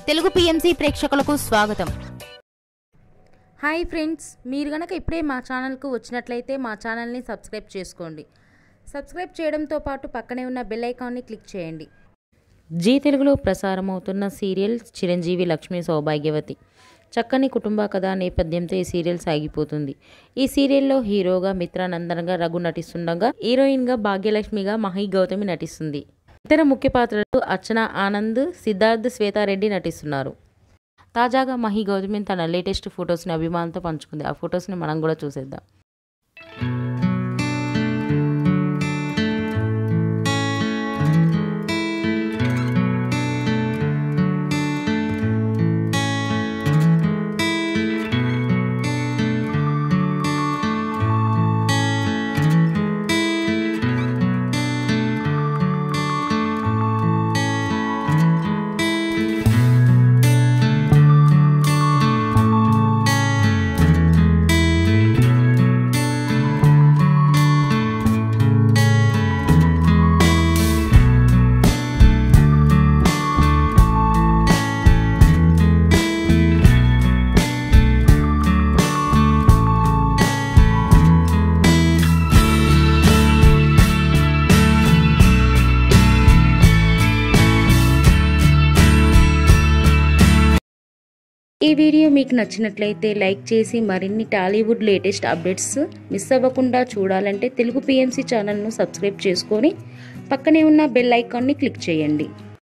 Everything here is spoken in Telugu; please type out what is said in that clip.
తెలుగు పిఎంసి ప్రేక్షకులకు స్వాగతం. హాయ్ ఫ్రెండ్స్, మీరు గనక ఇప్పుడే మా ఛానల్కు వచ్చినట్లయితే మా ఛానల్ని సబ్స్క్రైబ్ చేసుకోండి. సబ్స్క్రైబ్ చేయడంతో పాటు పక్కనే ఉన్న బెల్ ఐకాన్ని క్లిక్ చేయండి. జీ తెలుగులో ప్రసారమవుతున్న సీరియల్ చిరంజీవి లక్ష్మీ సౌభాగ్యవతి. చక్కని కుటుంబ కథ నేపథ్యంతో ఈ సీరియల్ సాగిపోతుంది. ఈ సీరియల్లో హీరోగా మిత్రానందన్గా రఘు నటిస్తుండగా, హీరోయిన్గా భాగ్యలక్ష్మిగా మహి గౌతమి నటిస్తుంది. ఇతర ముఖ్య పాత్రలు అర్చన ఆనంద్, సిద్ధార్థ్, శ్వేతారెడ్డి నటిస్తున్నారు. తాజాగా మహి గౌతమి తన లేటెస్ట్ ఫొటోస్ని అభిమానులతో పంచుకుంది. ఆ ఫొటోస్ని మనం కూడా చూసేద్దాం. ఈ వీడియో మీకు నచ్చినట్లయితే లైక్ చేసి మరిన్ని టాలీవుడ్ లేటెస్ట్ అప్డేట్స్ మిస్ అవ్వకుండా చూడాలంటే తెలుగు పిఎంసి ఛానల్ను సబ్స్క్రైబ్ చేసుకొని పక్కనే ఉన్న బెల్ ఐకాన్ని క్లిక్ చేయండి.